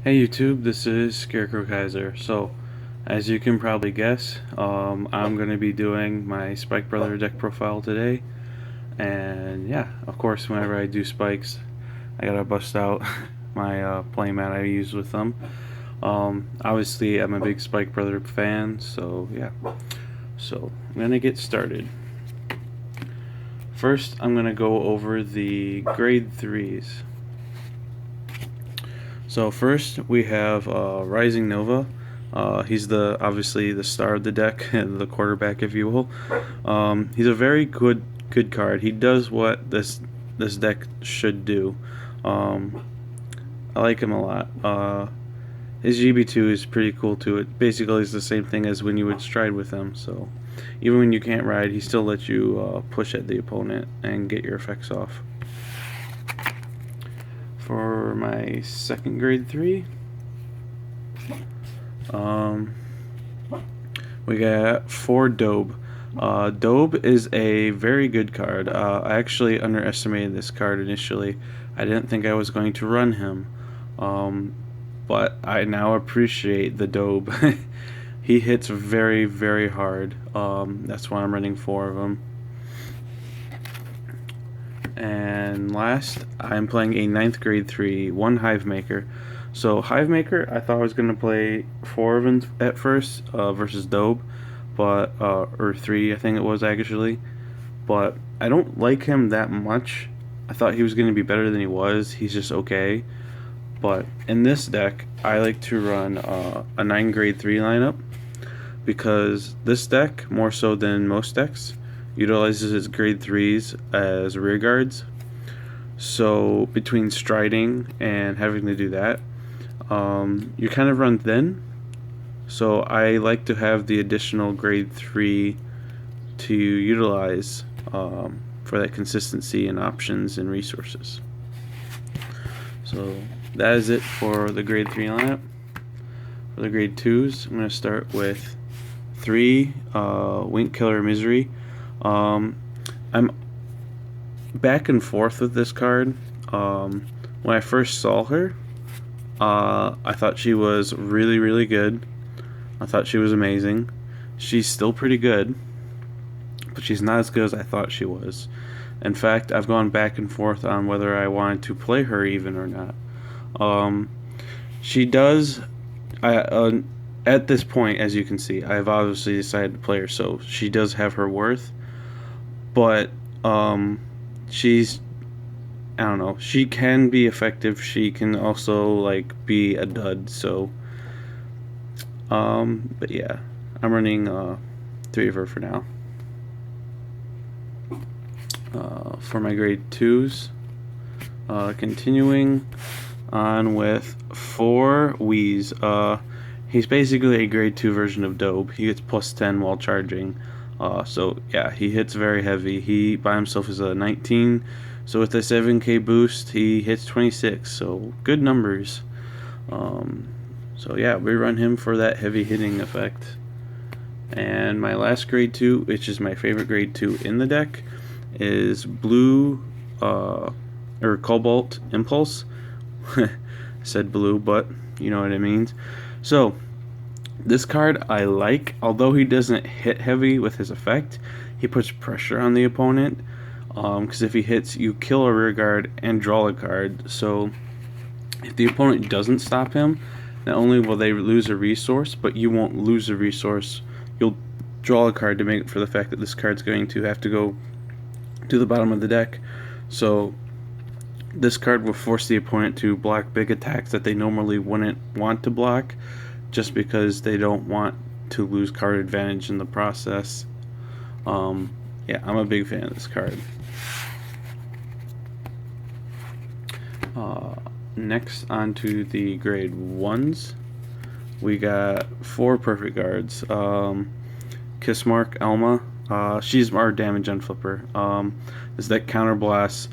Hey YouTube, this is Scarecrow Kaiser. So, as you can probably guess, I'm going to be doing my Spike Brother deck profile today. And yeah, of course, whenever I do spikes, I gotta bust out my playmat I use with them. Obviously, I'm a big Spike Brother fan, so yeah. So, I'm going to get started. First, I'm going to go over the grade 3s. So first we have Rising Nova. He's obviously the star of the deck, the quarterback, if you will. He's a very good card. He does what this deck should do. I like him a lot. His GB2 is pretty cool too. It basically is the same thing as when you would stride with him. So even when you can't ride, he still lets you push at the opponent and get your effects off. For my second grade 3, we got 4 Dobe. Dobe is a very good card. I actually underestimated this card initially. I didn't think I was going to run him, but I now appreciate the Dobe. He hits very, very hard. That's why I'm running 4 of them. And last, I'm playing a 9th grade 3, 1 Hivemaker. So Hivemaker, I thought I was going to play 4 of them at first versus Dobe, but or 3 I think it was actually. But I don't like him that much. I thought he was going to be better than he was. He's just okay. But in this deck, I like to run a 9 grade 3 lineup because this deck, more so than most decks, utilizes its grade 3s as rear guards. So between striding and having to do that, you kind of run thin. So I like to have the additional grade 3 to utilize for that consistency and options and resources. So that is it for the grade 3 lineup. For the grade 2s, I'm going to start with 3 Wink Killer Misery. I'm back and forth with this card. When I first saw her, I thought she was really, really good. I thought she was amazing. She's still pretty good, but she's not as good as I thought she was. In fact, I've gone back and forth on whether I wanted to play her even or not. She does... at this point, as you can see, I've obviously decided to play her, so she does have her worth. But she's, I don't know, she can be effective. She can also like be a dud. So but yeah, I'm running 3 of her for now. For my grade 2s, continuing on with 4 Wheeze. He's basically a grade 2 version of Dobe. He gets plus 10 while charging. So yeah, he hits very heavy. He by himself is a 19. So with a 7k boost, he hits 26. So good numbers. So yeah, we run him for that heavy hitting effect. And my last grade 2, which is my favorite grade 2 in the deck, is Blue or Cobalt Impulse. Said blue, but you know what it means. So this card I like, although he doesn't hit heavy with his effect, he puts pressure on the opponent, because if he hits, you kill a rear guard and draw a card. So if the opponent doesn't stop him, not only will they lose a resource, but you won't lose a resource. You'll draw a card to make up for the fact that this card's going to have to go to the bottom of the deck. So this card will force the opponent to block big attacks that they normally wouldn't want to block, just because they don't want to lose card advantage in the process. Yeah, I'm a big fan of this card. Next, onto the grade 1s, we got 4 perfect guards. Kissmark Elma. She's our damage on flipper. This deck counterblasts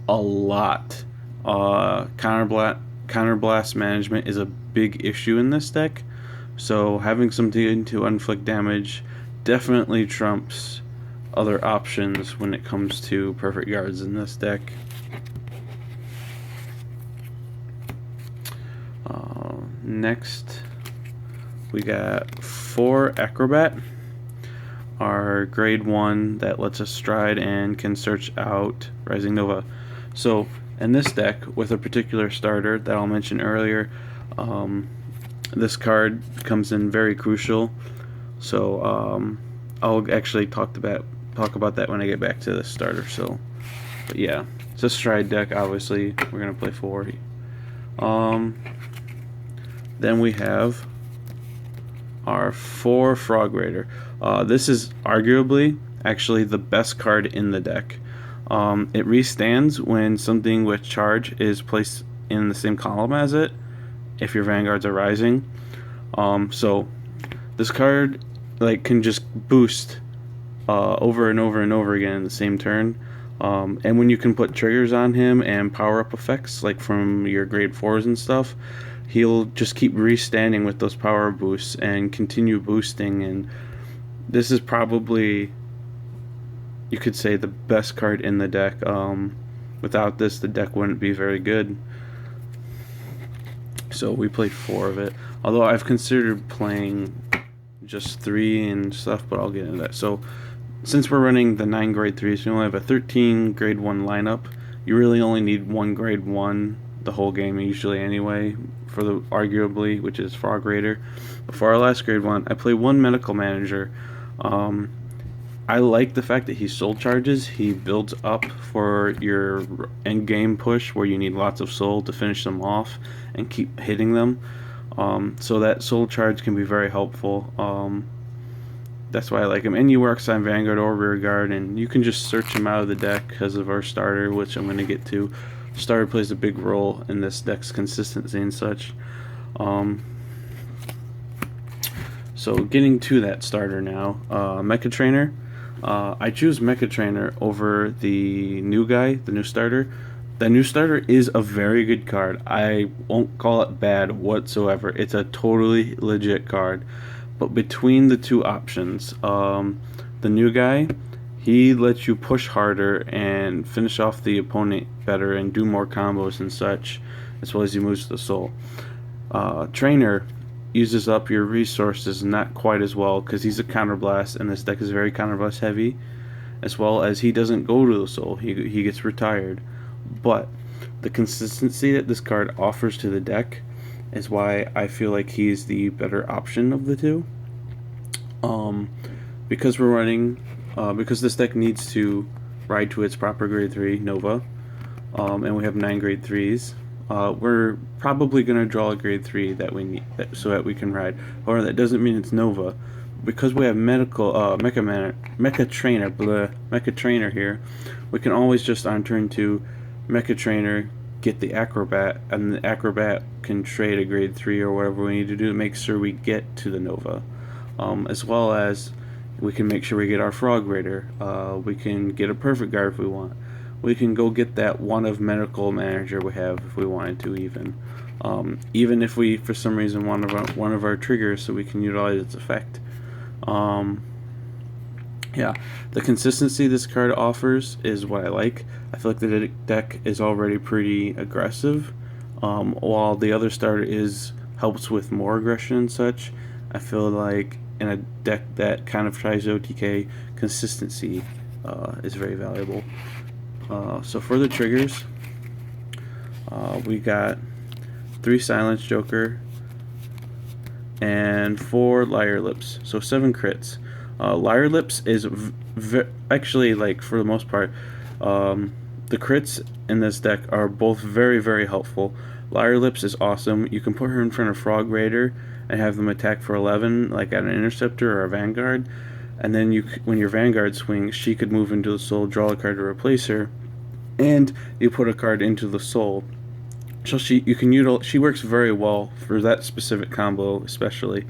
a lot. Counterblast management is a big issue in this deck, so having something to inflict damage definitely trumps other options when it comes to perfect guards in this deck. Next, we got 4 Acrobat, our grade 1 that lets us stride and can search out Rising Nova. So in this deck, with a particular starter that I'll mention earlier, this card comes in very crucial. So I'll actually talk about that when I get back to the starter. So, but yeah, it's a stride deck. Obviously, we're gonna play 4. Then we have our 4 Frog Raider. This is arguably actually the best card in the deck. It restands when something with charge is placed in the same column as it, if your vanguards are rising. So this card can just boost over and over and over again in the same turn. And when you can put triggers on him and power up effects like from your grade 4s and stuff, he'll just keep restanding with those power boosts and continue boosting. And this is probably, you could say, the best card in the deck. Without this, the deck wouldn't be very good. So we played 4 of it. Although I've considered playing just 3 and stuff, but I'll get into that. So since we're running the 9 grade 3s, we only have a 13 grade 1 lineup. You really only need 1 grade 1 the whole game usually anyway, for the arguably, which is Frog Raider. For our last grade 1, I play 1 Medical Manager. I like the fact that he soul charges. He builds up for your end game push where you need lots of soul to finish them off and keep hitting them. So that soul charge can be very helpful. That's why I like him. And you work on Vanguard or Rearguard, and you can just search him out of the deck because of our starter, which I'm going to get to. Starter plays a big role in this deck's consistency and such. So getting to that starter now, Mecha Trainer. I choose Mecha Trainer over the new guy, the new starter. The new starter is a very good card. I won't call it bad whatsoever. It's a totally legit card. But between the 2 options, the new guy, he lets you push harder and finish off the opponent better and do more combos and such, as well as he moves the soul. Trainer uses up your resources not quite as well because he's a counterblast, and this deck is very counterblast heavy, as well as he doesn't go to the soul. He gets retired. But the consistency that this card offers to the deck is why I feel like he's the better option of the 2. Because we're running, because this deck needs to ride to its proper grade 3 Nova, and we have 9 grade 3s. We're probably going to draw a grade 3 that we need so that we can ride. However, that doesn't mean it's Nova. Because we have Mecha Trainer here, we can always just on turn 2 Mecha Trainer, get the Acrobat, and the Acrobat can trade a grade 3 or whatever we need to do to make sure we get to the Nova. As well as we can make sure we get our Frog Raider. We can get a Perfect Guard if we want. We can go get that 1 of Medical Manager we have if we wanted to, even if we for some reason want one of our triggers so we can utilize its effect. Yeah, the consistency this card offers is what I like. I feel like the deck is already pretty aggressive, while the other starter helps with more aggression and such. I feel like in a deck that kind of tries OTK, consistency is very valuable. So for the triggers, we got 3 Silence Joker and 4 Liar Lips, so 7 crits. Liar Lips is actually, like, for the most part, the crits in this deck are both very, very helpful. Liar Lips is awesome. You can put her in front of Frog Raider and have them attack for 11, like at an Interceptor or a Vanguard. And then when your Vanguard swings, she could move into the soul, draw a card to replace her, and you put a card into the soul. So she works very well for that specific combo, especially.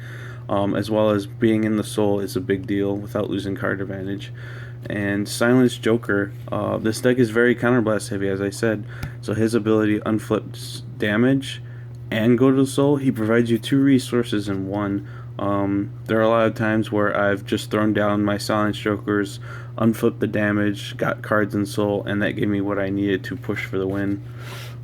As well as being in the soul is a big deal without losing card advantage. And Silence Joker, this deck is very counterblast heavy, as I said, so his ability unflips damage and go to the soul. He provides you 2 resources in 1. There are a lot of times where I've just thrown down my Silence Jokers, unflipped the damage, got cards in soul, and that gave me what I needed to push for the win.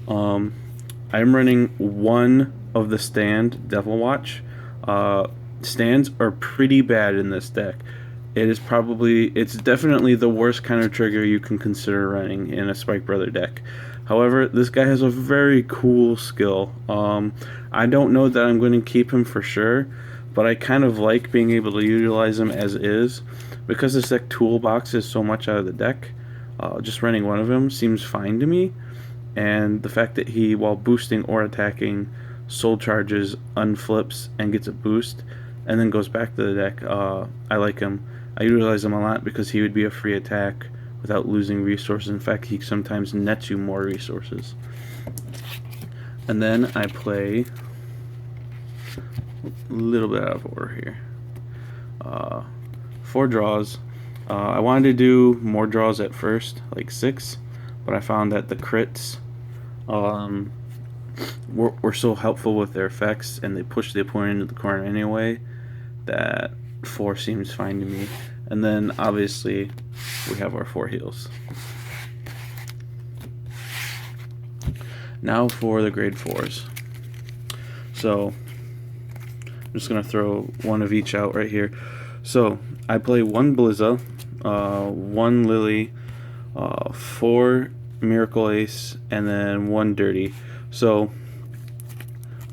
I'm running 1 of the stand Devil Watch. Uh, Stands are pretty bad in this deck. It's definitely the worst kind of trigger you can consider running in a Spike Brother deck. However, this guy has a very cool skill. I don't know that I'm going to keep him for sure, but I kind of like being able to utilize him as is. Because this deck toolbox is so much out of the deck, just running one of him seems fine to me. And the fact that he, while boosting or attacking, soul charges, unflips, and gets a boost, and then goes back to the deck, I like him. I utilize him a lot because he would be a free attack without losing resources. In fact, he sometimes nets you more resources. And then I play a little bit out of order here. 4 draws. I wanted to do more draws at first, like 6, but I found that the crits were so helpful with their effects, and they push the opponent into the corner anyway, that 4 seems fine to me. And then obviously we have our 4 heals. Now for the grade 4s. So I'm just gonna throw one of each out right here. So I play 1 Blizza, 1 Lily, 4 Miracle Ace, and then 1 Dirty. So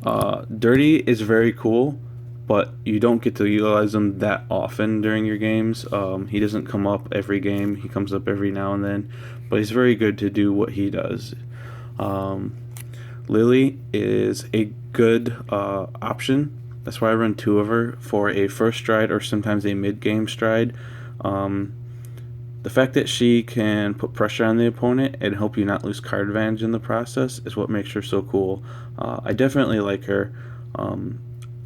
Dirty is very cool, but you don't get to utilize him that often during your games. He doesn't come up every game. He comes up every now and then, but he's very good to do what he does. Lily is a good option. That's why I run 2 of her for a first stride or sometimes a mid-game stride. The fact that she can put pressure on the opponent and help you not lose card advantage in the process is what makes her so cool. I definitely like her.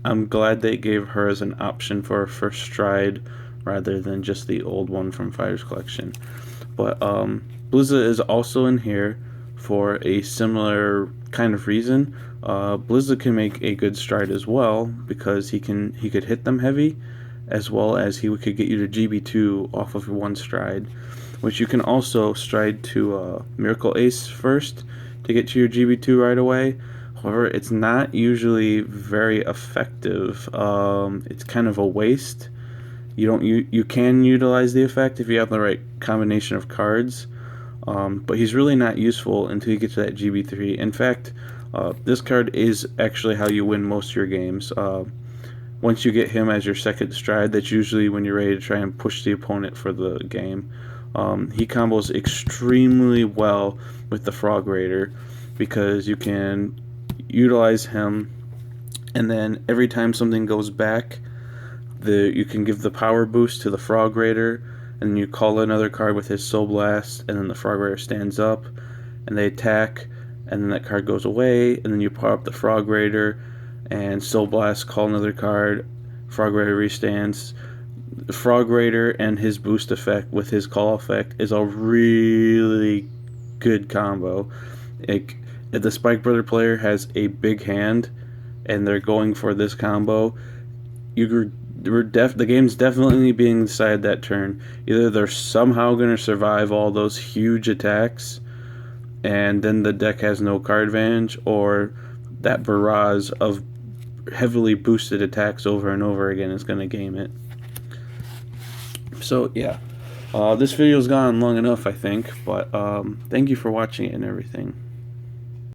I'm glad they gave her as an option for a first stride rather than just the old one from Fighters Collection. But Blizza is also in here for a similar kind of reason. Blizza can make a good stride as well because he could hit them heavy, as well as he could get you to GB2 off of 1 stride, which you can also stride to Miracle Ace first to get to your GB2 right away. However, it's not usually very effective. It's kind of a waste. You can utilize the effect if you have the right combination of cards, but he's really not useful until you get to that GB3. In fact, this card is actually how you win most of your games. Once you get him as your second stride, that's usually when you're ready to try and push the opponent for the game. He combos extremely well with the Frog Raider because you can utilize him, and then every time something goes back, you can give the power boost to the Frog Raider, and you call another card with his Soul Blast, and then the Frog Raider stands up, and they attack, and then that card goes away, and then you power up the Frog Raider, and Soul Blast, call another card, Frog Raider restands. The Frog Raider and his boost effect with his call effect is a really good combo. If the Spike Brother player has a big hand and they're going for this combo, the game's definitely being decided that turn. Either they're somehow going to survive all those huge attacks and then the deck has no card advantage, or that barrage of heavily boosted attacks over and over again is going to game it. So yeah, this video's gone long enough, I think, but thank you for watching it and everything.